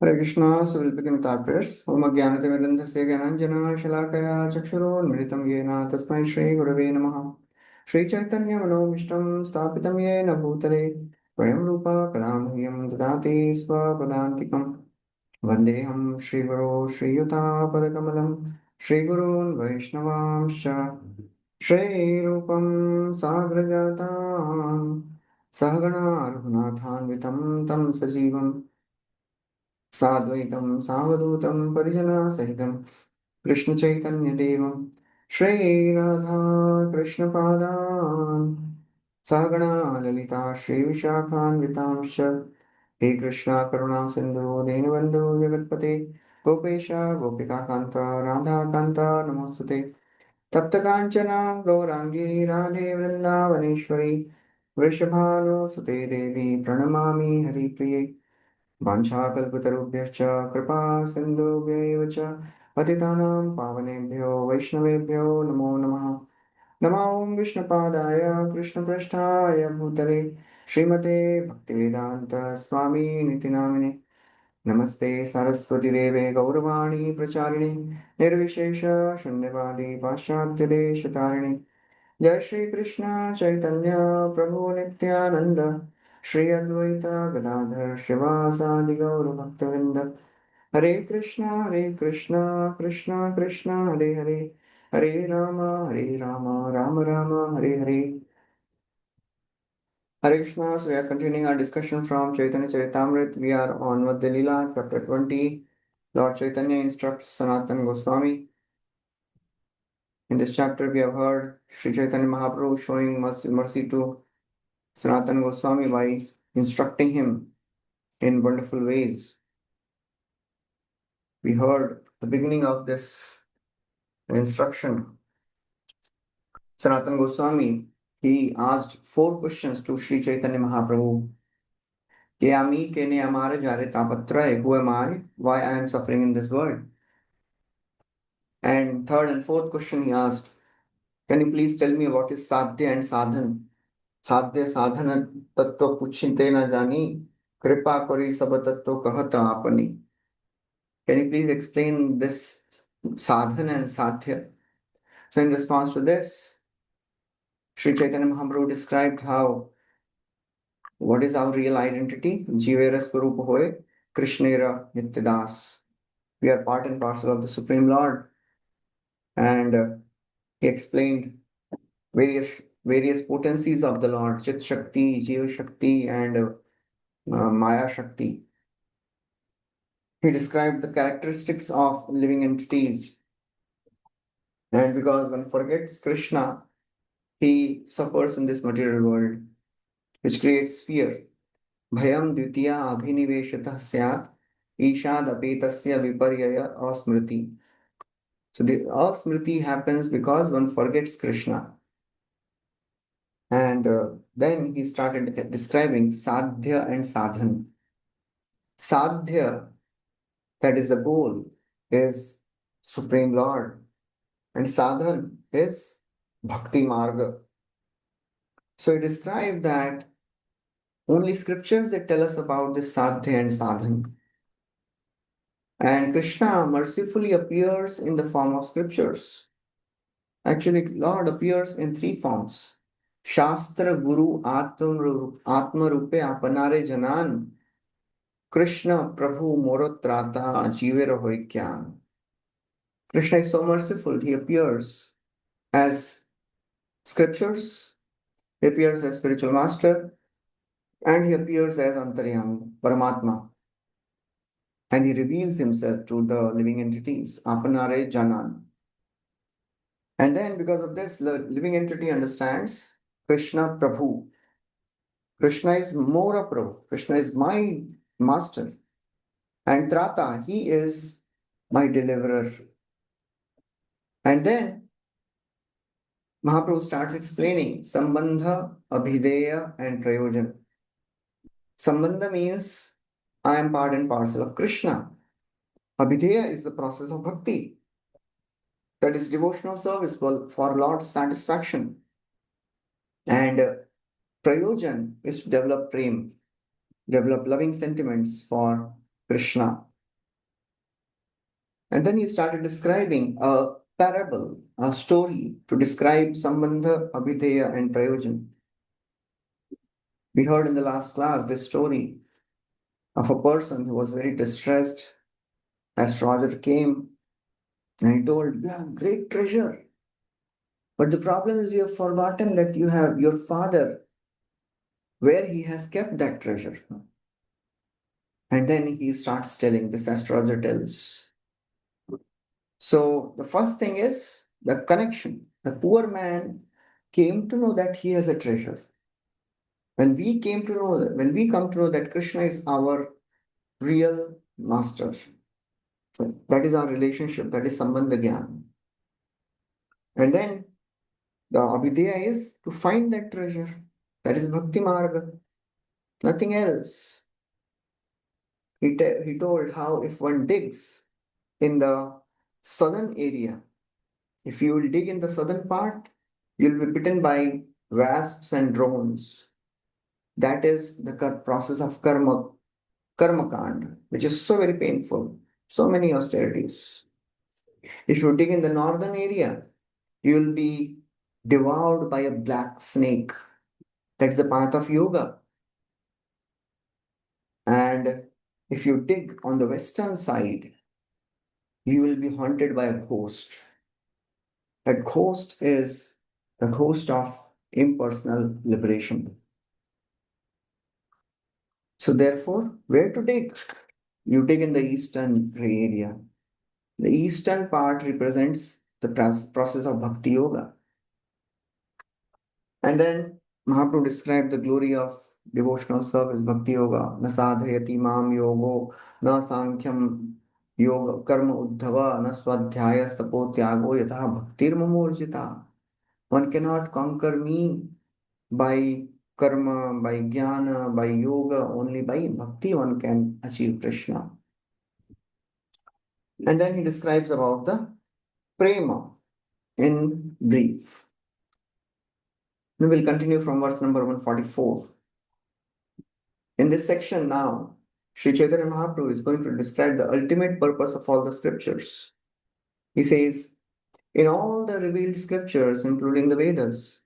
Hare Krishna, so we'll begin with our prayers. Om Ajnanatimidandhasya Gyananjana Shalakaya Chakshurunmilitam Yena Tasmai Shri Gurave Namaha. Shri Chaitanya Manomishtam Sthapitam Yena Bhutale Swayam Rupa Kalamhyam Dadati Swapadantikam Vandeham Shri Guru Shri Yuta Padakamalam Shri Gurun Vaishnavamscha Shri Rupam Sagrajatam Sahagana Raghunathanvitam Tam Sajivam साद्वैतं सावधूतं परिजनसहितं कृष्णचैतन्यदेवं Shri Radha कृष्णपादान् सहगणा Lalita श्रीविशाखान्वितांश्च हे कृष्णा करुणा सिन्धो दीनबन्धो जगत्पते गोपेश गोपिकान्त राधाकान्त नमोऽस्तुते तप्तकाञ्चना गौराङ्गी राधे वृन्दावनेश्वरी वृषभानुसुते देवी प्रणमामि हरिप्रिये वाञ्छाकल्पतरुभ्यश्च कृपा सिन्धुभ्यैव च पतितानां पावनेभ्यो वैष्णवेभ्यो नमो नमः नमो ॐ विष्णुपादाय कृष्णपृष्ठाय भूतले श्रीमते भक्तिवेदान्त स्वामी नामिने नमस्ते सरस्वतीदेवे गौरवाणी प्रचारिणे निर्विशेष शून्यवादी पाश्चात्यदेशतारिणे जय श्री कृष्ण चैतन्य प्रभु नित्यानंद श्री अद्वैत गदाधर शिवासादि गौर भक्तवृंद हरे Krishna Krishna Krishna Hare Hare Hare Ram Ram Ram Hare Hare Hare Krishna. So we are continuing our discussion from Chaitanya Caritamrta. We are on Madhya Lila, chapter 20. Lord Chaitanya instructs Sanatana Goswami. In this chapter, we have heard Sri Chaitanya Mahaprabhu showing mercy to Sanatana Goswami by instructing him in wonderful ways. We heard the beginning of this instruction. Sanatana Goswami, he asked 4 questions to Sri Chaitanya Mahaprabhu. Kayami kene amara jare tapatraye. Who am I? Why I am suffering in this world? And third and fourth question he asked, can you please tell me what is sadhya and sadhan? साध्य साधन तत्व पूछते न जानी कृपा करी सब तत्व कहत आपनी. Can you please explain this sadhana and sadhya? So in response to this, Sri Chaitanya Mahaprabhu described how what is our real identity? Jivera Swarupa Hoy, Krishnera Nityadas. We are part and parcel of the Supreme Lord. And he explained various potencies of the Lord, Chit Shakti, Jiva Shakti, and Maya Shakti. He described the characteristics of living entities. And because one forgets Krishna, he suffers in this material world, which creates fear. Bhayam dvitiya abhiniveshatah syat ishad apetasya viparyaya asmriti. So the asmriti happens because one forgets Krishna. And then he started describing sadhya and sadhan. Sadhya, that is the goal, is Supreme Lord. And sadhan is bhakti marga. So he described that only scriptures that tell us about this sadhya and sadhan. And Krishna mercifully appears in the form of scriptures. Actually, Lord appears in 3 forms. Shastra Guru Atma Rupe Apanare Janan Krishna Prabhu Morotrata Jivera Hoikyan. Krishna is so merciful, he appears as scriptures, he appears as spiritual master, and he appears as Antaryami, Paramatma. And he reveals himself to the living entities, Apanare Janan. And then, because of this, the living entity understands Krishna Prabhu. Krishna is Mora Prabhu. Krishna is my master. And Trata, he is my deliverer. And then Mahaprabhu starts explaining Sambandha, Abhideya, and Prayojan. Sambandha means I am part and parcel of Krishna. Abhideya is the process of bhakti. That is devotional service for Lord's satisfaction. And Prayojan is to develop prem, develop loving sentiments for Krishna. And then he started describing a parable, a story to describe Sambandha, Abhideya, and Prayojan. We heard in the last class this story of a person who was very distressed. Astrologer came and he told, "You have great treasure. But the problem is you have forgotten that you have your father, where he has kept that treasure." And then he starts telling, this astrologer tells. So the first thing is the connection. The poor man came to know that he has a treasure. When we come to know that Krishna is our real master, that is our relationship, that is Sambandha Gyan. And then the Abhideya is to find that treasure. That is Bhakti Marga, nothing else. He told how if one digs in the southern area, if you will dig in the southern part, you'll be bitten by wasps and drones. That is the process of karma kand, which is so very painful, so many austerities. If you dig in the northern area, you will be devoured by a black snake. That's the path of yoga. And if you dig on the western side, you will be haunted by a ghost. That ghost is the ghost of impersonal liberation. So, therefore, where to dig? You dig in the eastern area. The eastern part represents the process of bhakti yoga. And then Mahaprabhu described the glory of devotional service, bhakti yoga. Na sadhayati mam yogo, na sankhyam yoga, karma uddhava, na swadhyaya stapo tyago yatha bhaktir mamurjita. One cannot conquer me by karma, by jnana, by yoga, only by bhakti one can achieve Krishna. And then he describes about the prema in brief. We will continue from verse number 144. In this section now, Sri Chaitanya Mahaprabhu is going to describe the ultimate purpose of all the scriptures. He says, in all the revealed scriptures, including the Vedas,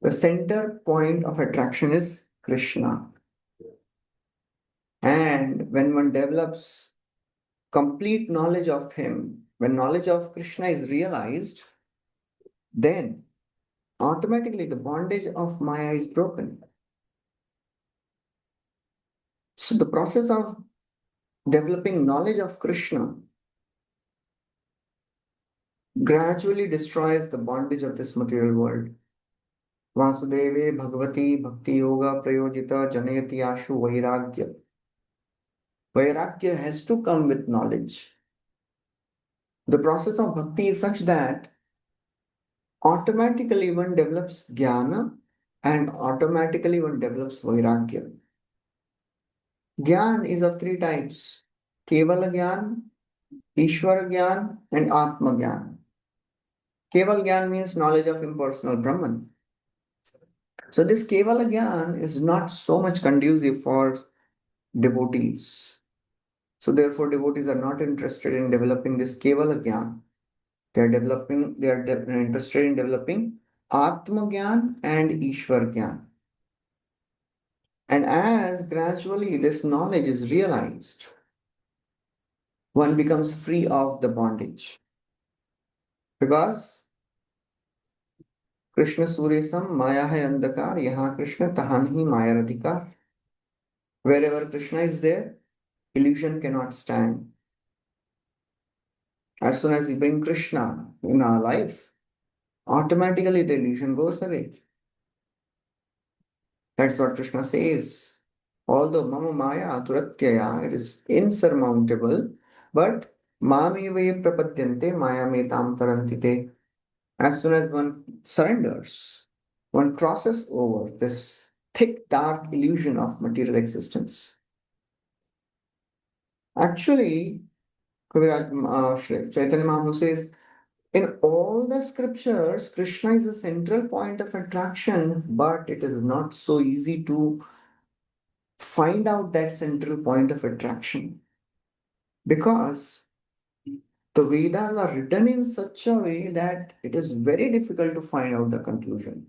the center point of attraction is Krishna. And when one develops complete knowledge of him, when knowledge of Krishna is realized, then automatically the bondage of Maya is broken. So the process of developing knowledge of Krishna gradually destroys the bondage of this material world. Vasudeve Bhagavati Bhakti Yoga Prayojita Janayati Ashu Vairagya. Vairagya has to come with knowledge. The process of bhakti is such that automatically one develops jnana and automatically one develops vairagya. Gyan is of three types: Kevala Gyan, Ishvara Gyan, and Atma Gyan. Keval Gyan means knowledge of impersonal Brahman. So this Kevala Gyan is not so much conducive for devotees. So therefore, devotees are not interested in developing this Kevala Gyan. They are interested in developing Atma Gyan and Ishwar Gyan. And as gradually this knowledge is realized, one becomes free of the bondage. Because Krishna Suresam Maya hai andakar, yaha Krishna tahanhi Maya radhikar. Wherever Krishna is there, illusion cannot stand. As soon as we bring Krishna in our life, automatically the illusion goes away. That's what Krishna says. Although Mama Maya Aturatyaya, it is insurmountable, but Mame Prapadyante Maya Metam Tarantite. As soon as one surrenders, one crosses over this thick, dark illusion of material existence. Actually, Chaitanya Mahaprabhu says, in all the scriptures, Krishna is the central point of attraction, but it is not so easy to find out that central point of attraction because The Vedas are written in such a way that it is very difficult to find out the conclusion.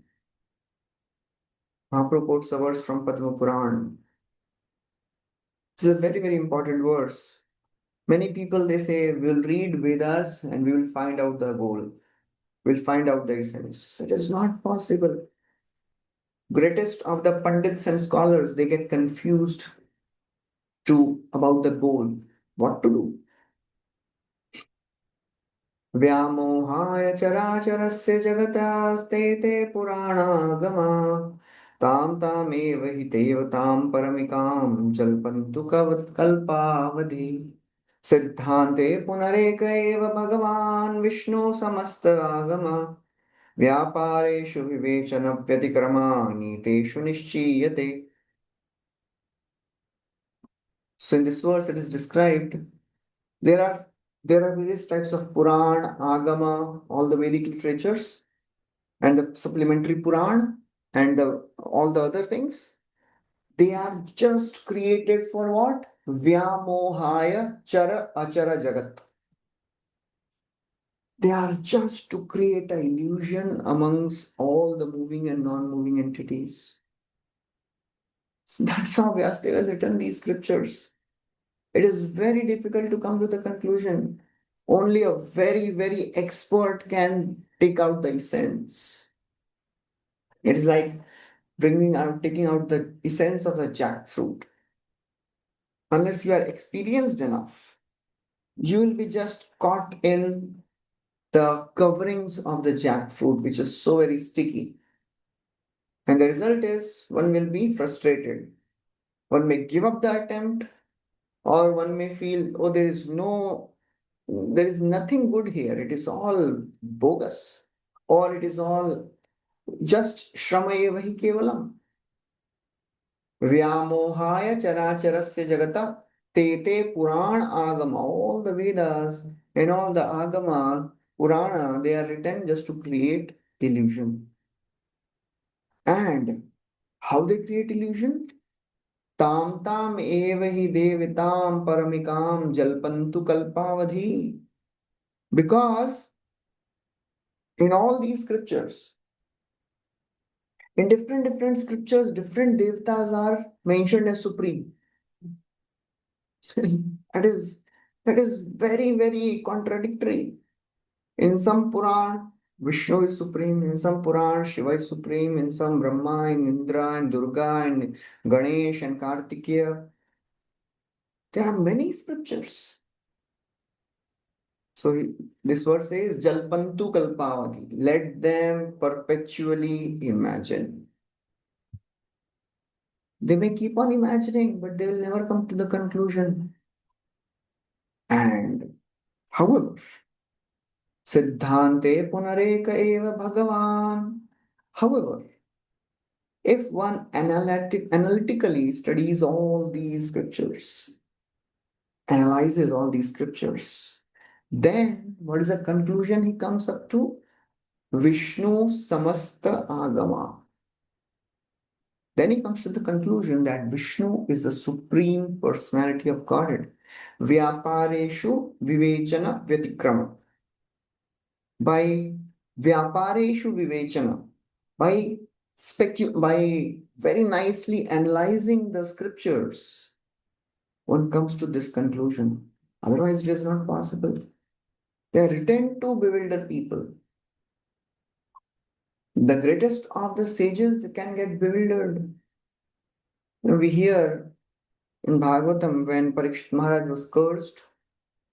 Mahaprabhu quotes a verse from Padma Puran. This is a very, very important verse. Many people they say we'll read Vedas and we will find out the goal. We'll find out the essence. It is not possible. Greatest of the pundits and scholars they get confused to about the goal. What to do? व्यामोहाय चराचरस्य जगतास्ते ते पुराणागमा तां तामेव हि देवतां परमिकां जल्पन्तु कल्पावधि सिद्धान्ते पुनरेक एव भगवान् विष्णु समस्त आगमा व्यापारेषु विवेचन व्यतिक्रमानि तेषु निश्चीयते. So in this verse it is described there are various types of Puran, Agama, all the Vedic literatures, and the supplementary Puran and all the other things. They are just created for what? Vyamohaya Chara Achara Jagat. They are just to create an illusion amongst all the moving and non-moving entities. So that's how Vyasdeva has written these scriptures. It is very difficult to come to the conclusion. Only a very, very expert can take out the essence. It is like taking out the essence of the jackfruit. Unless you are experienced enough, you will be just caught in the coverings of the jackfruit, which is so very sticky. And the result is one will be frustrated. One may give up the attempt, or one may feel, oh, there is nothing good here. It is all bogus, or it is all just shramaye vahi kevalam. Vyamohaya characharasya jagata te puran agama. All the Vedas and all the agama, Purana, they are written just to create illusion. And how they create illusion? Tam tam eva hi devitam paramikam jalpantu kalpavadhi. Because in all these scriptures, in different scriptures, different devatas are mentioned as supreme. that is that is very, very contradictory. In some Puran, Vishnu is supreme. In some Puran, Shiva is supreme. In some Brahma and Indra and Durga and Ganesh and Kartikeya. There are many scriptures. So this verse says, Jalpantu Kalpavati. Let them perpetually imagine. They may keep on imagining, but they will never come to the conclusion. And however, Siddhante Punareka eva Bhagavan. However, if one analytically studies all these scriptures, analyzes all these scriptures, then what is the conclusion he comes up to? Vishnu Samasta Agama. Then he comes to the conclusion that Vishnu is the supreme personality of Godhead. Vyapareshu Vivechana Vyatikrama. By Vyapareshu Vivechana, by very nicely analyzing the scriptures, one comes to this conclusion. Otherwise, it is not possible. They are written to bewilder people. The greatest of the sages can get bewildered. We hear in Bhagavatam when Parikshit Maharaj was cursed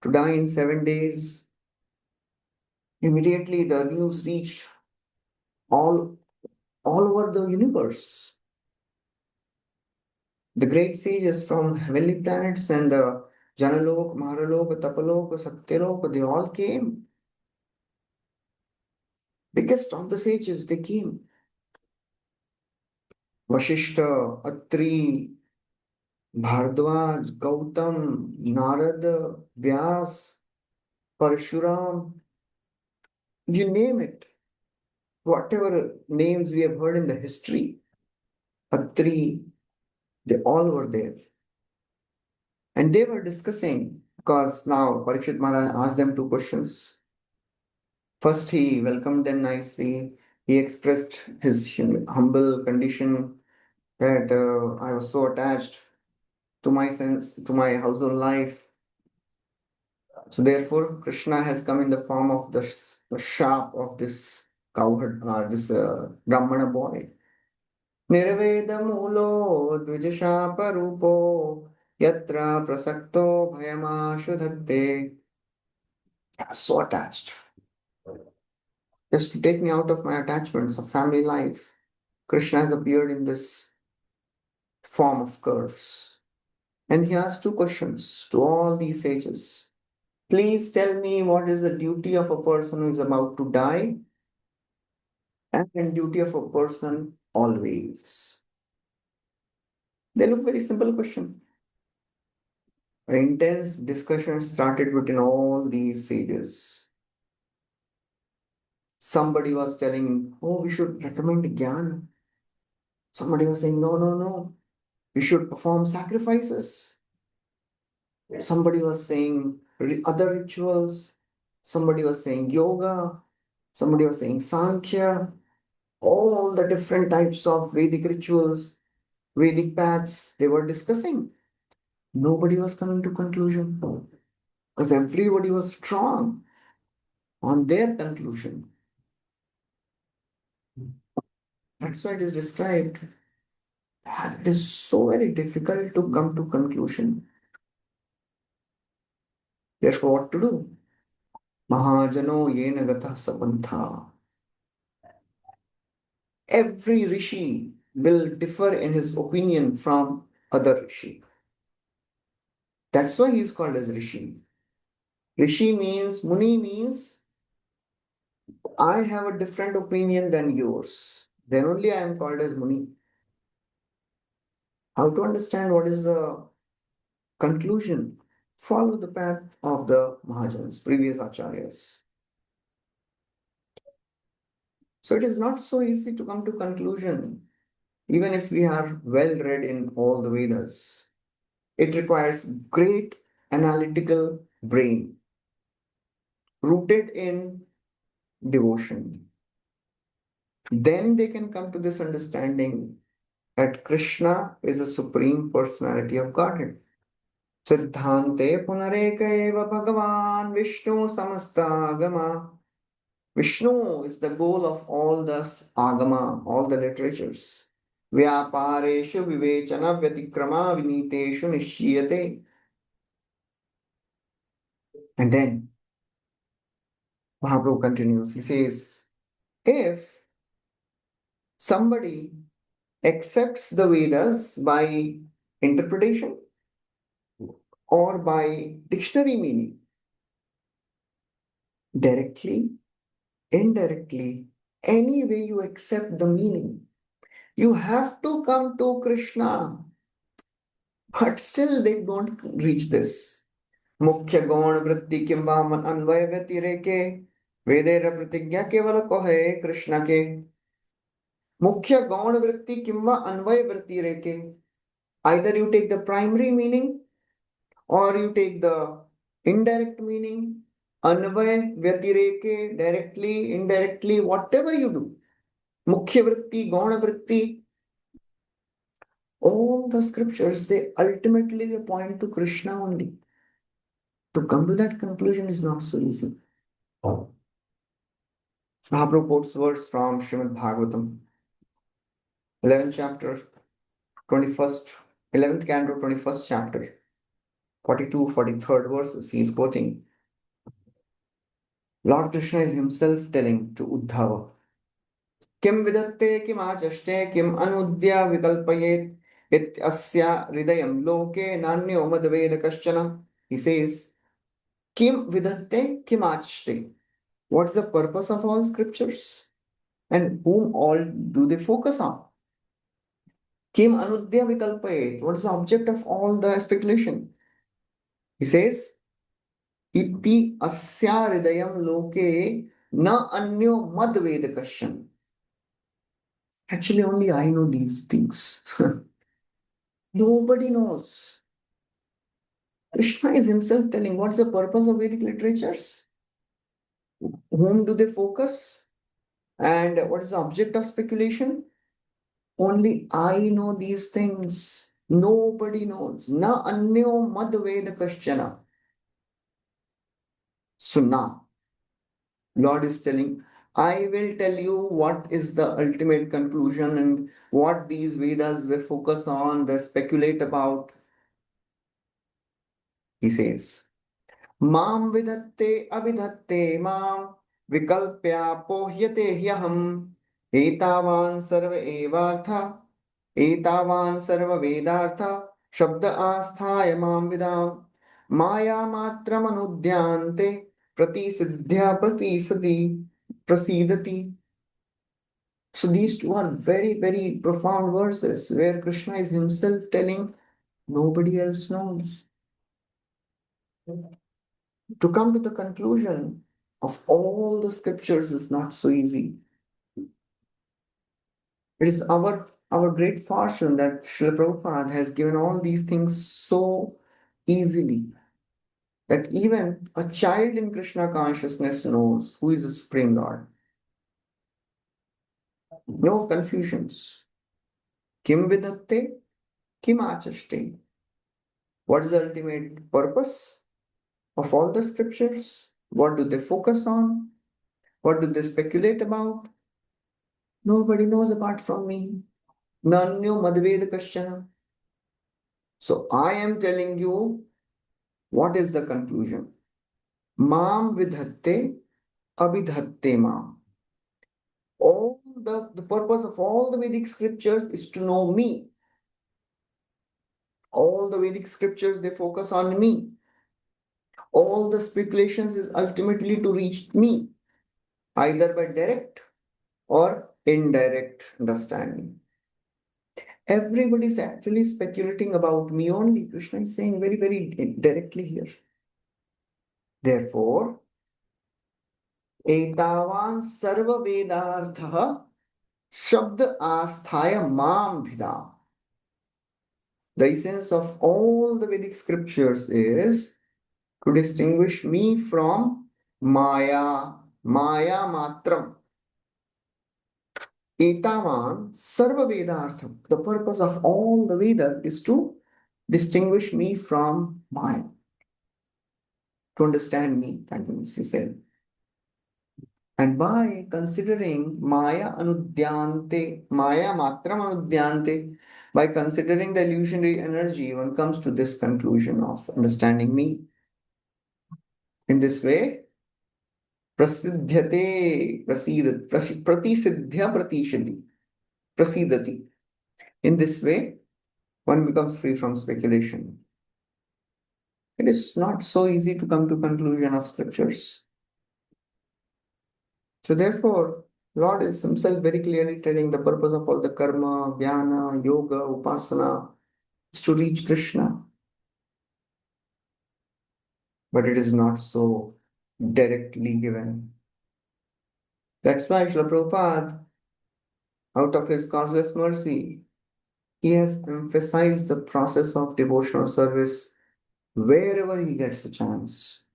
to die in 7 days, immediately the news reached all, all over the universe. The great sages from heavenly planets and the Janalok, Maharalok, Tapalok, Satyalok, they all came. Biggest of the sages, they came. Vashishta, Atri, Bhardwaj, Gautam, Narada, Vyas, Parshuram, you name it. Whatever names we have heard in the history, Atri, they all were there. And they were discussing Because now Parikshit Maharaj asked them two questions. First, he welcomed them nicely. He expressed his humble condition that I was so attached to my sense, to my household life. So therefore, Krishna has come in the form of the sharp of this cowherd, this Brahmana boy. Nirvedamulo dvijasaparupo yatra prasakto bhayamashu dhatte. I was so attached. Just to take me out of my attachments of family life, Krishna has appeared in this form of curves. And he asked two questions to all these sages. Please tell me what is the duty of a person who is about to die and duty of a person always. They look very simple question. An intense discussion started between all these sages. Somebody was telling, oh, we should recommend Gyan. Somebody was saying, no, no, no, we should perform sacrifices. Somebody was saying other rituals. Somebody was saying yoga. Somebody was saying Sankhya. All the different types of Vedic rituals, Vedic paths they were discussing. Nobody was coming to conclusion because everybody was strong on their conclusion. That's why it is described that it is so very difficult to come to conclusion. Therefore, what to do? Mahajano yena gatah sapantha. Every rishi will differ in his opinion from other rishi. That's why he is called as rishi. Rishi means, Muni means, I have a different opinion than yours. Then only I am called as Muni. How to understand what is the conclusion? Follow the path of the Mahajans, previous acharyas. So it is not so easy to come to conclusion, even if we are well read in all the Vedas. It requires great analytical brain rooted in devotion. Then they can come to this understanding that Krishna is a supreme personality of Godhead. Siddhante punareka bhagavan Vishnu samastagama. Vishnu is the goal of all the agama, all the literatures. Vyapareshu vivechana vyatikrama viniteshu nishyate. And then Mahaprabhu continues. He says, if somebody accepts the Vedas by interpretation or by dictionary meaning, directly, indirectly, any way you accept the meaning, you have to come to Krishna. But still they don't reach this. Mukhya gaun vritti kimva man anvay vyatireke vedera pratigya kevala kohe Krishna ke. Mukhya gaun vritti kimva anvay vyatireke. Either you take the primary meaning or you take the indirect meaning, anvay, vyatireke, directly, indirectly, whatever you do. Mukhya vritti, gauna vritti, all the scriptures, they ultimately they point to Krishna only. To come to that conclusion is not so easy. Mahaprabhu quotes words from Srimad Bhagavatam, 11th chapter, 21st, 11th canto, 21st chapter, 42, 43rd verses. He is quoting. Lord Krishna is himself telling to Uddhava, Kim vidatte kim achaste kim anudya vikalpayet asya hridayam loke nanyo madveda kaschana. He says, Kim vidatte kim achaste. What's the purpose of all scriptures? And whom all do they focus on? Kim anudya vikalpayet. What is the object of all the speculation? He says, Iti asya hridayam loke na anyo madveda kaschana. Actually, only I know these things. Nobody knows. Krishna is himself telling what's the purpose of Vedic literatures? Whom do they focus? And what is the object of speculation? Only I know these things. Nobody knows. Na anyo mad veda kaschana. So now, Lord is telling, I will tell you what is the ultimate conclusion and what these Vedas will focus on, they speculate about. He says, Mam vidatte abhidatte mam vikalpya pohyate hyaham etavan sarva evartha etavan sarva vedartha shabda asthaya mam vidam maya matram anudyante pratisidhya pratisati prasidati. So these two are very, very profound verses where Krishna is himself telling nobody else knows. To come to the conclusion of all the scriptures is not so easy. It is our great fortune that Srila Prabhupada has given all these things so easily that even a child in Krishna consciousness knows who is the Supreme Lord. No confusions. Kim vidatte, kim achaste. What is the ultimate purpose of all the scriptures? What do they focus on? What do they speculate about? Nobody knows apart from me. Nanyo madveda kaschana. So I am telling you what is the conclusion. Mam vidhatte abhidhatte mam. All the purpose of all the Vedic scriptures is to know me. All the Vedic scriptures, they focus on me. All the speculations is ultimately to reach me, either by direct or indirect understanding. Everybody is actually speculating about me only. Krishna is saying very, very directly here. Therefore, etavan sarva vedartha shabda asthaya mam bhidam. The essence of all the Vedic scriptures is to distinguish me from Maya, Maya matram. Etavan sarva vedartham. The purpose of all the Vedas is to distinguish me from Maya. To understand me, that means he said. And by considering Maya anudyante, Maya matram anudyante, by considering the illusionary energy, one comes to this conclusion of understanding me. In this way, prasidhyate, pratisidhya pratishadi, prasidati. In this way, one becomes free from speculation. It is not so easy to come to conclusion of scriptures. So therefore, Lord is himself very clearly telling the purpose of all the karma, jnana, yoga, upasana is to reach Krishna. But it is not so directly given. That's why Srila Prabhupada, out of his causeless mercy, he has emphasized the process of devotional service wherever he gets a chance.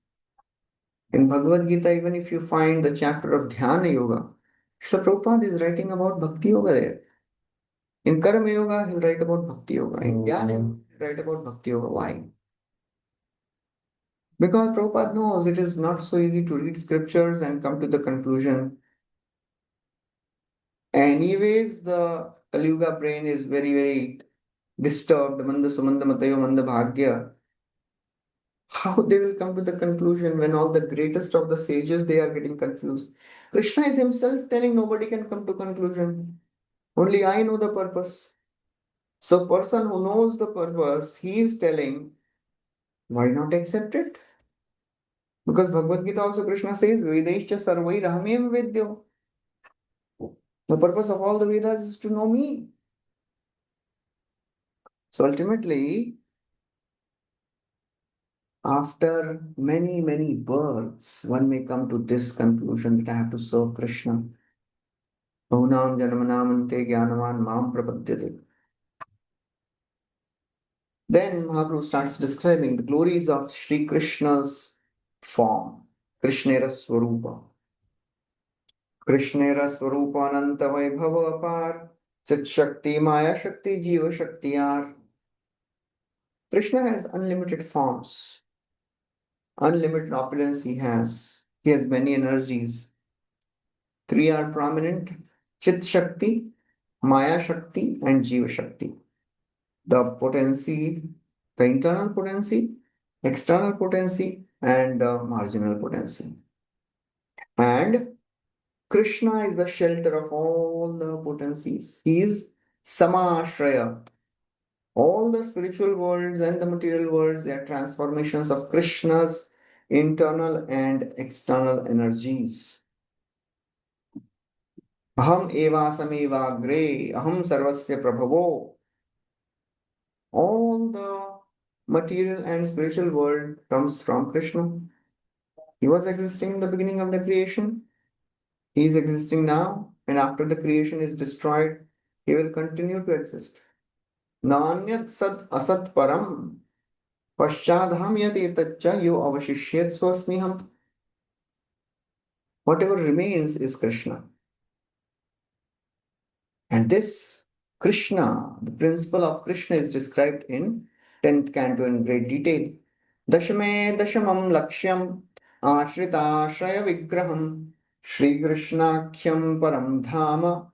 In Bhagavad Gita, even if you find the chapter of Dhyana Yoga, Srila Prabhupada is writing about Bhakti Yoga there. In Karma Yoga, he'll write about Bhakti Yoga. In Jnana Yoga, he'll write about Bhakti Yoga. Why? Because Prabhupada knows it is not so easy to read scriptures and come to the conclusion. Anyways, the Kali Yuga brain is very, very disturbed. Manda Sumanda Matayo Manda Bhagya. How they will come to the conclusion when all the greatest of the sages, they are getting confused. Krishna is himself telling nobody can come to conclusion. Only I know the purpose. So person who knows the purpose, he is telling, why not accept it? Because Bhagavad Gita also Krishna says, Vedaischa sarvai rahamem vedyo. The purpose of all the Vedas is to know me. So ultimately, after many, many births, one may come to this conclusion that I have to serve Krishna. Bahunam janmanam ante jnanavan mam prapadyate. Then Mahaprabhu starts describing the glories of Sri Krishna's form, Krishnera Swarupa. Krishnera Swarupa Ananta Vaibhava Apar, Chit Shakti, Maya Shakti, Jiva Shakti are. Krishna has unlimited forms, unlimited opulence he has. He has many energies. Three are prominent: Chit Shakti, Maya Shakti, and Jiva Shakti. The potency, the internal potency, external potency, and the marginal potency. And Krishna is the shelter of all the potencies. He is Samashraya. All the spiritual worlds and the material worlds, they are transformations of Krishna's internal and external energies. Aham evasame aham sarvasya prabhavo. All the material and spiritual world comes from Krishna. He was existing in the beginning of the creation. He is existing now, and after the creation is destroyed, he will continue to exist. Nanyat sat asat param paschadham yat etaccha yo avashishyat swasmiham. Whatever remains is Krishna. And this Krishna, the principle of Krishna, is described in 10th canto in great detail. Dashame dashamam lakshyam ashritashraya vigraham Shri Krishnakhyam param dhama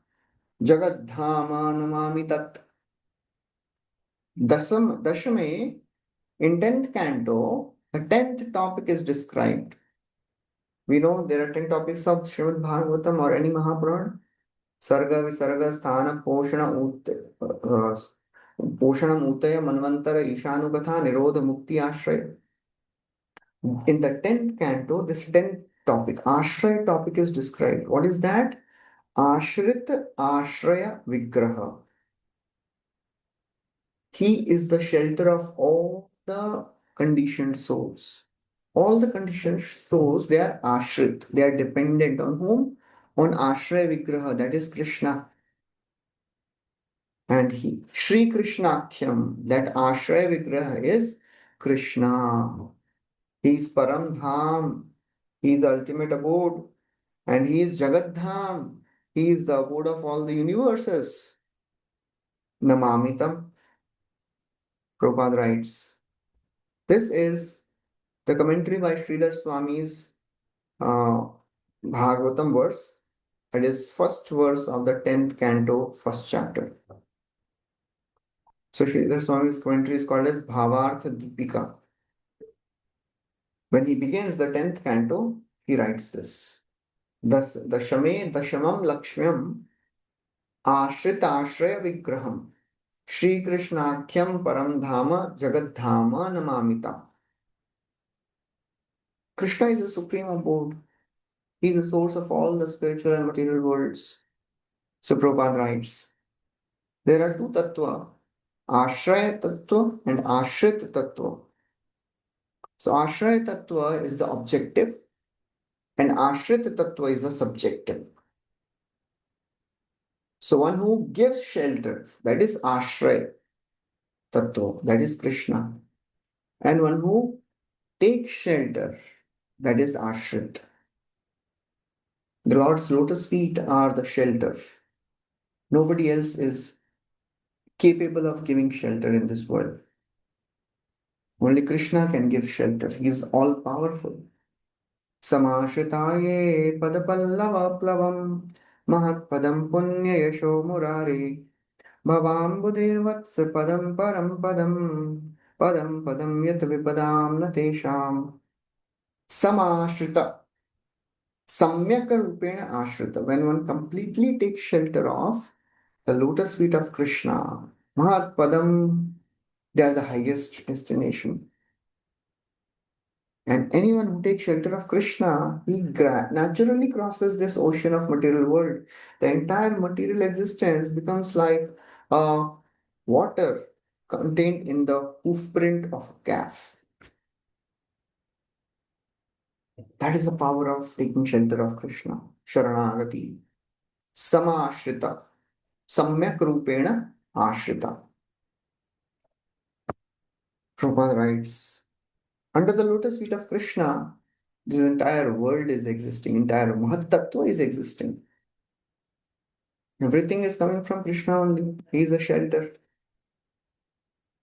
jagadhama namami tat. Dashame, in 10th canto, the 10th topic is described. We know there are 10 topics of Srimad Bhagavatam or any Mahapuran. Sarga, Visarga, Sthana, Poshana, Mutaya, Manvantara, Ishanugatha, Nirodha, Mukti, Ashraya. In the 10th canto, this 10th topic, Ashraya topic is described. What is that? Ashrit Ashraya Vigraha. He is the shelter of all the conditioned souls. All the conditioned souls, they are ashrit. They are dependent on whom? On Ashraya Vigraha, that is Krishna. And he, Sri Krishnakhyam, that Ashraya Vigraha is Krishna. He is Param Dham. He is ultimate abode. And he is Jagat Dham. He is the abode of all the universes. Namamitam, Prabhupada writes. This is the commentary by Sridhar Swami's Bhagavatam verse. That is first verse of the 10th canto, first chapter. So Sridhar Swami's commentary is called as Bhavartha Deepika. When he begins the 10th canto, he writes this. Dashame dashamam lakshmyam ashrita ashraya vigraham Shri Krishnakhyam param dhama jagat dhama namamita. Krishna is the supreme abode. He is the source of all the spiritual and material worlds. So Prabhupada writes, there are two tattva, Ashraya tattva and Ashrit tattva. So Ashraya tattva is the objective and Ashrit tattva is the subjective. So one who gives shelter, that is Ashraya tattva, that is Krishna. And one who takes shelter, that is Ashrit. The Lord's lotus feet are the shelter. Nobody else is capable of giving shelter in this world. Only Krishna can give shelter. He is all powerful. Samashitaye padapallavaplavam mahatpadam punya yasho murare bhavambudirvatsa padam param padam yat vipadam natesham samashrita samyaka rupena ashrita. When one completely takes shelter of the lotus feet of Krishna, mahatpadam, they are the highest destination. And anyone who takes shelter of Krishna, he naturally crosses this ocean of material world. The entire material existence becomes like water contained in the hoof print of a calf. That is the power of taking shelter of Krishna. Sharanagati. Samashrita. Samyak Rupena Ashrita. Prabhupada writes, under the lotus feet of Krishna, this entire world is existing, entire Mahatattva is existing. Everything is coming from Krishna only. He is a shelter.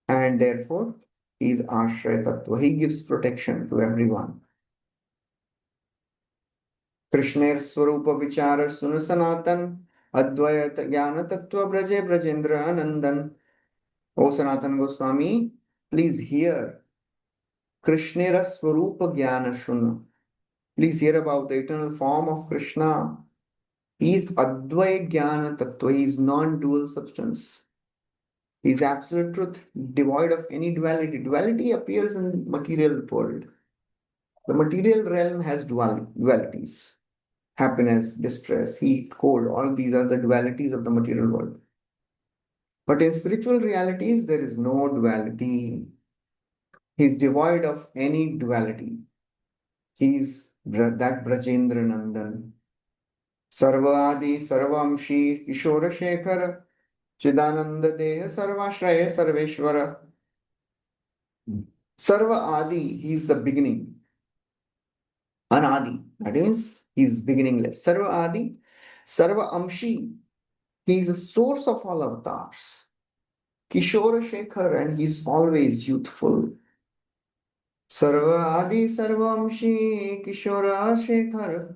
And therefore, he is Ashraya Tattva. He gives protection to everyone. Krishner Swarupa Vichara Sunu Sanatan Advayat Jnana Tattva Braje Brajendra Anandan. O Sanatan Goswami, please hear Krishnera Swarupa Jnana Shunu. Please hear about the eternal form of Krishna. He is Advaya Jnana Tattva. He is non-dual substance. He is absolute truth, devoid of any duality. Duality appears in the material world. The material realm has dualities. Happiness, distress, heat, cold, all these are the dualities of the material world. But in spiritual realities, there is no duality. He is devoid of any duality. He is that Brajendra Nandan. Sarva Adi, Sarvamshi, Kishora Shekhara, Chidananda Deha, Sarvashraya, Sarveshwara. Sarva Adi, he is the beginning. Anadi, that means he is beginningless. Sarva Adi, Sarva Amshi, he is the source of all avatars. Kishora Shekhar, and he is always youthful. Sarva Adi, Sarva Amshi, Kishora Shekhar,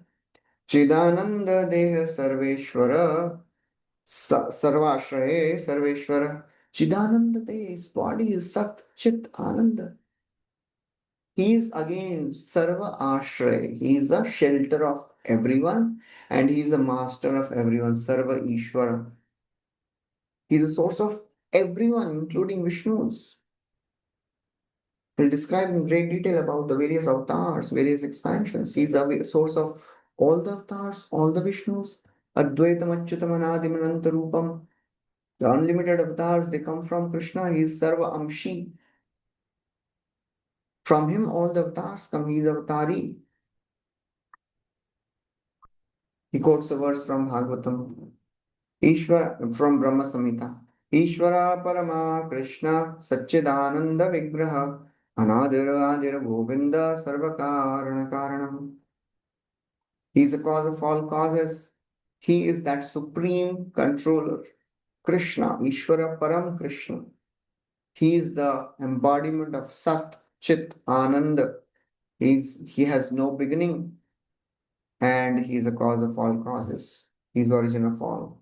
Chidananda Deha Sarveshwara, Sarvashraye Sarveshwara. Chidananda Deha, his body is Sat Chit Ananda. He is again Sarva Ashray. He is a shelter of everyone and he is a master of everyone. Sarva Ishvara. He is a source of everyone, including Vishnu's. He'll describe in great detail about the various avatars, various expansions. He is a source of all the avatars, all the Vishnus. Advaitam Achyutam Anadim Ananta Rupam. The unlimited avatars, they come from Krishna. He is Sarva Amshi. From him, all the avatars come. He is Avatari. He quotes a verse from Bhagavatam. Ishvara from Brahma Samhita. Ishvara Parama Krishna Satchidananda Vigraha Anadira Adira Govinda Sarvakarana Karanam. He is the cause of all causes. He is that supreme controller. Krishna, Ishvara Param Krishna. He is the embodiment of Sat, Chit, Ananda. He has no beginning and he is the cause of all causes. He is the origin of all.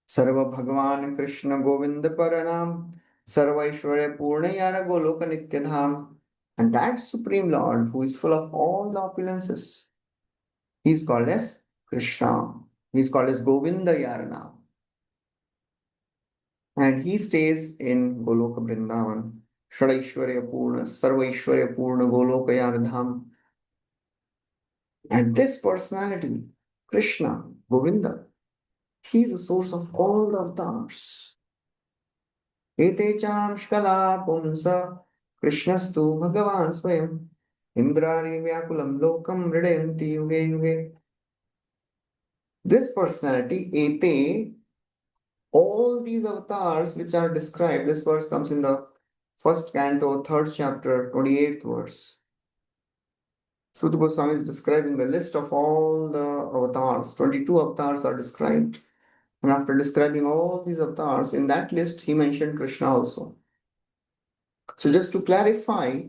Sarva Bhagavan Krishna Govinda Paranam Sarva Ishwarya Purnayara Goloka Nityadham. And that Supreme Lord who is full of all the opulences, he is called as Krishna. He is called as Govinda Yarana. And he stays in Goloka Vrindavan. Shadaishwarya Purna, Sarva Ishwarya Purna Goloka Yaradham. And this personality, Krishna, Govinda, he is the source of all the avatars. Ete cham shkala pumsa Krishnastu Bhagavan Swayam Indrari Vyakulam Lokam Ridayanti Yuge Yuge. This personality, Ete, all these avatars which are described, this verse comes in the first canto, third chapter, 28th verse. Sutta Goswami is describing the list of all the avatars. 22 avatars are described. And after describing all these avatars, in that list, he mentioned Krishna also. So just to clarify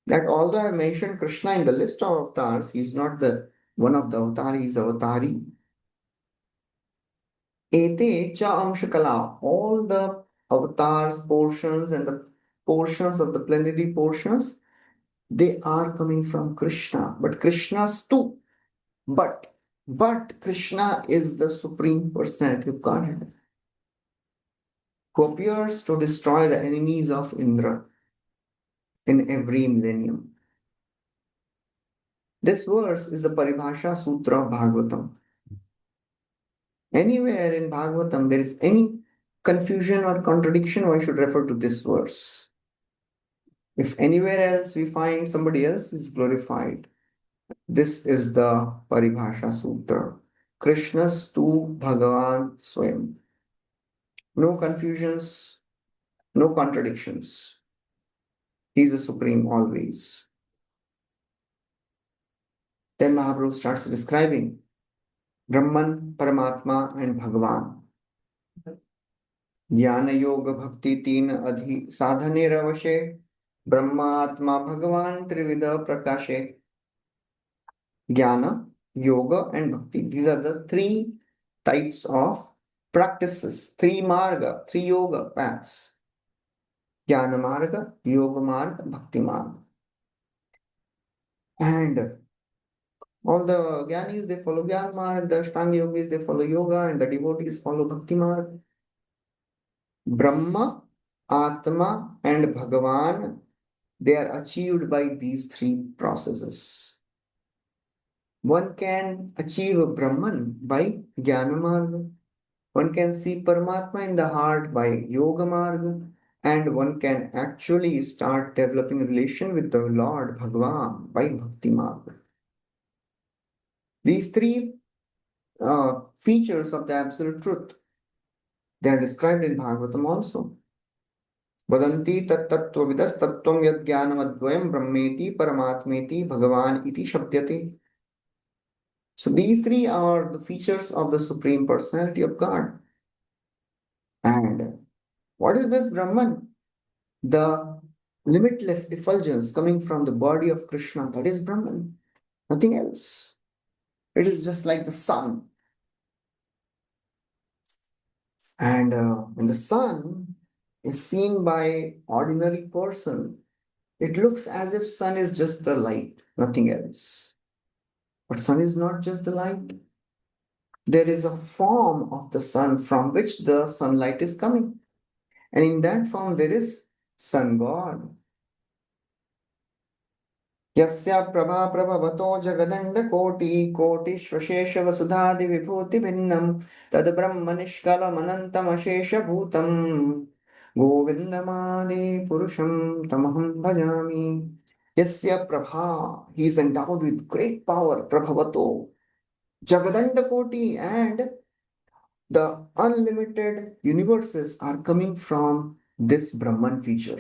that although I mentioned Krishna in the list of avatars, he is not the one of the avatari, he is avatari. Ete cha amshakala, all the avatars, portions and the portions of the plenary portions, they are coming from Krishna. But Krishna's too. But Krishna is the Supreme Personality of Godhead who appears to destroy the enemies of Indra in every millennium. This verse is the Paribhasha Sutra of Bhagavatam. Anywhere in Bhagavatam there is any confusion or contradiction, one should refer to this verse. If anywhere else we find somebody else is glorified, this is the Paribhasha Sutra. Krishna's tu Bhagavan Swayam. No confusions, no contradictions. He is the supreme always. Then Mahaprabhu starts describing Brahman, Paramatma, and Bhagavan. ज्ञान योग भक्ति तीन अधि साधने रवशे ब्रह्मात्मा भगवान त्रिविध प्रकाशे. Jnana, yoga, and bhakti. These are the three types of practices, three marga, three yoga paths. Jnana marga, yoga marga, bhakti marga. And all the Jnanis, they follow Jnana marga, the Ashtanga yogis, they follow yoga, and the devotees follow bhakti marga. Brahma, Atma, and Bhagavan, they are achieved by these three processes. One can achieve a Brahman by Jnana Marga. One can see Paramatma in the heart by Yoga Marga. And one can actually start developing a relation with the Lord Bhagavan by Bhakti Marga. These three features of the Absolute Truth, they are described in Bhagavatam also. Vadanti tat tattva vidas tattvam yad jnanam advayam brahmeti paramatmeti bhagavan iti shabdyate. So these three are the features of the Supreme Personality of God. And what is this Brahman? The limitless effulgence coming from the body of Krishna, that is Brahman, nothing else. It is just like the sun. And when the sun is seen by ordinary person, it looks as if sun is just the light, nothing else. But sun is not just the light. There is a form of the sun from which the sunlight is coming. And in that form, there is sun God. यस्य प्रभा प्रभवतो जगदण्डकोटि कोटिष्वशेषवसुधादिविभूतिभिन्नं तद्ब्रह्मनिष्कलमनन्तमशेषभूतं गोविन्दमादिपुरुषं तमहं भजामि. यस्य Prabha, he is endowed with great power, prabhavato, jagadandakoti, and the unlimited universes are coming from this Brahman feature.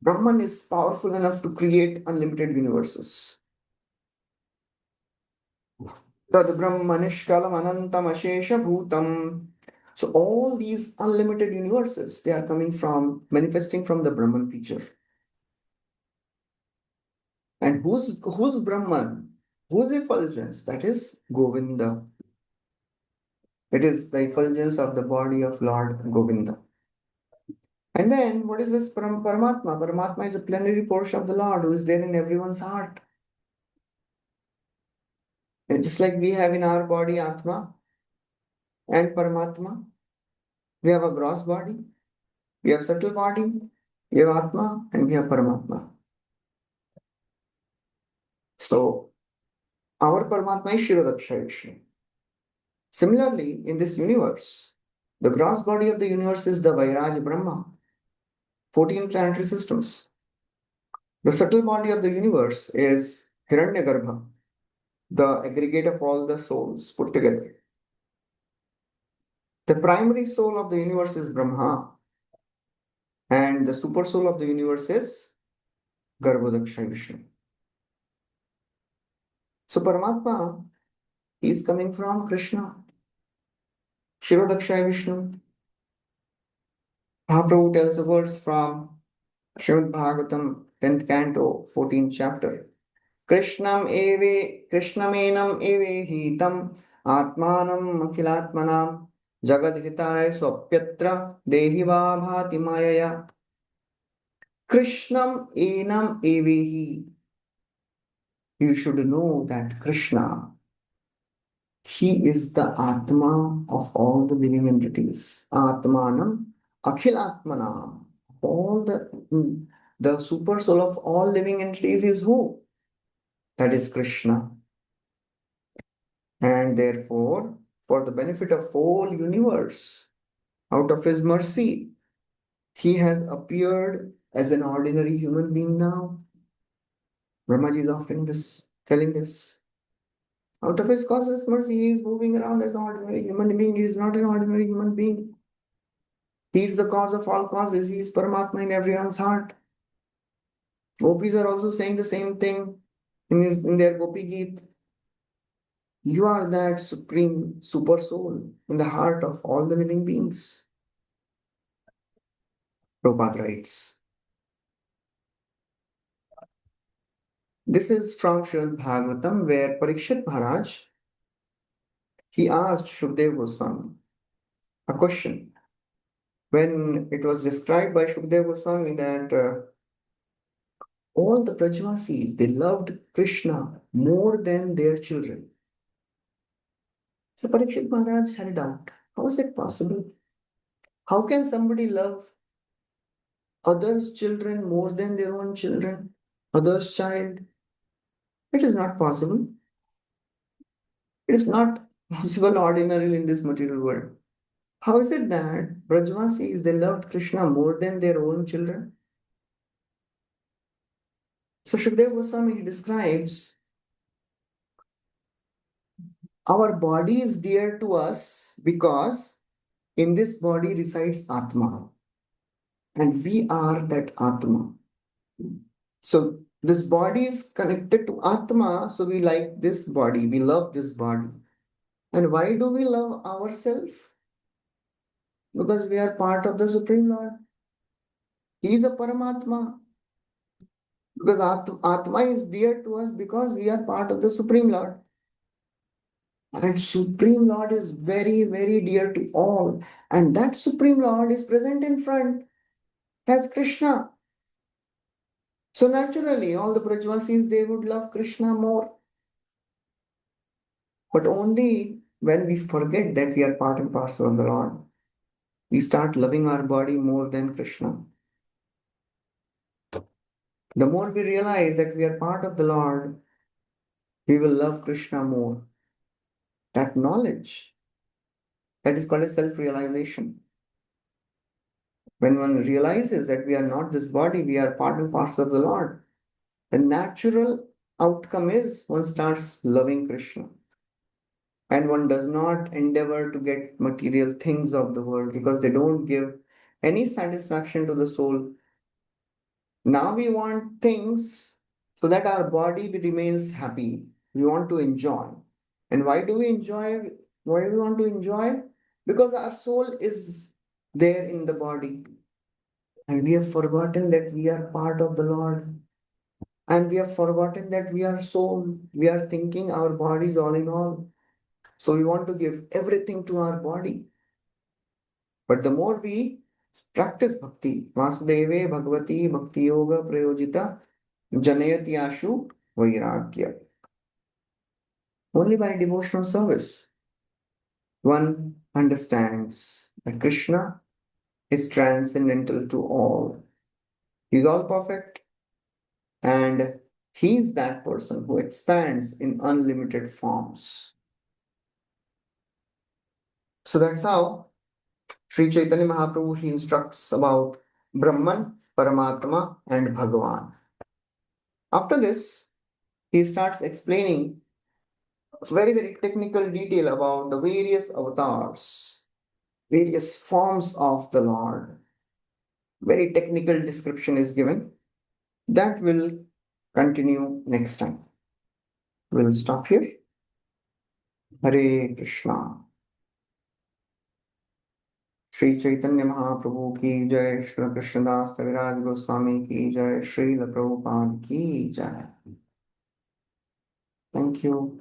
Brahman is powerful enough to create unlimited universes. Tad Brahmanishkalam Anantam Ashesha Bhutam. So all these unlimited universes, they are coming from, manifesting from the Brahman feature. And who's Brahman? Whose effulgence? That is Govinda. It is the effulgence of the body of Lord Govinda. And then what is this Paramatma? Paramatma is a plenary portion of the Lord who is there in everyone's heart. And just like we have in our body Atma and Paramatma, we have a gross body, we have subtle body, we have Atma, and we have Paramatma. So our Paramatma is Shirodaksha Vishnu. Similarly, in this universe, the gross body of the universe is the Vairaj Brahma, 14 planetary systems. The subtle body of the universe is Hiranyagarbha, the aggregate of all the souls put together. The primary soul of the universe is Brahma, and the super soul of the universe is Garbhodaksha Vishnu. So Paramatma is coming from Krishna, Shirodaksha Vishnu. Mahaprabhu tells the words from Srimad Bhagavatam, 10th canto, 14th chapter. Krishnamenam eve hitam atmanam akhilatmanam jagadhitaya swapyatra dehi va bhati mayaya. Krishnam enam evehi. You should know that Krishna, he is the Atma of all the living entities. Atmanam akhilatmanam. All the super soul of all living entities is who? That is Krishna. And therefore, for the benefit of whole universe, out of his mercy, he has appeared as an ordinary human being now. Brahmaji is offering this, telling this. Out of his causeless mercy, he is moving around as an ordinary human being. He is not an ordinary human being. He is the cause of all causes. He is Paramatma in everyone's heart. Gopis are also saying the same thing in their Gopi Geet. You are that supreme super soul in the heart of all the living beings. Prabhupada writes. This is from Srimad Bhagavatam, where Parikshit Maharaj, he asked Shukdev Goswami a question. When it was described by Shukdev Goswami that all the Brajvasis, they loved Krishna more than their children. So Parikshit Maharaj had a doubt. How is it possible? How can somebody love others' children more than their own children, others' child? It is not possible. It is not possible ordinarily in this material world. How is it that Brajvasis, they loved Krishna more than their own children? So Shukdev Goswami describes our body is dear to us because in this body resides Atma, and we are that Atma. So this body is connected to Atma, so we like this body, we love this body. And why do we love ourselves? Because we are part of the Supreme Lord. He is a Paramatma. Because Atma is dear to us because we are part of the Supreme Lord. And Supreme Lord is very, very dear to all. And that Supreme Lord is present in front as Krishna. So naturally, all the Brajvasis, they would love Krishna more. But only when we forget that we are part and parcel of the Lord, we start loving our body more than Krishna. The more we realize that we are part of the Lord, we will love Krishna more. That knowledge, that is called a self-realization. When one realizes that we are not this body, we are part and parcel of the Lord, the natural outcome is one starts loving Krishna. And one does not endeavor to get material things of the world because they don't give any satisfaction to the soul. Now we want things so that our body remains happy. We want to enjoy. And why do we enjoy? Why do we want to enjoy? Because our soul is there in the body. And we have forgotten that we are part of the Lord. And we have forgotten that we are soul. We are thinking our body is all in all. So we want to give everything to our body. But the more we practice bhakti, Vasudeve Bhagavati Bhakti Yoga Prayojita Janayati Ashu Vairagya. Only by devotional service, one understands that Krishna is transcendental to all. He is all perfect, and he is that person who expands in unlimited forms. So that's how Sri Chaitanya Mahaprabhu he instructs about Brahman, Paramatma, and Bhagavan. After this, he starts explaining very, very technical detail about the various avatars, various forms of the Lord. Very technical description is given. That will continue next time. We'll stop here. Hare Krishna. Shri Chaitanya Mahaprabhu की जय, श्री कृष्णदास कविराज गोस्वामी की जय, श्रील प्रभुपाद की जय. Thank you.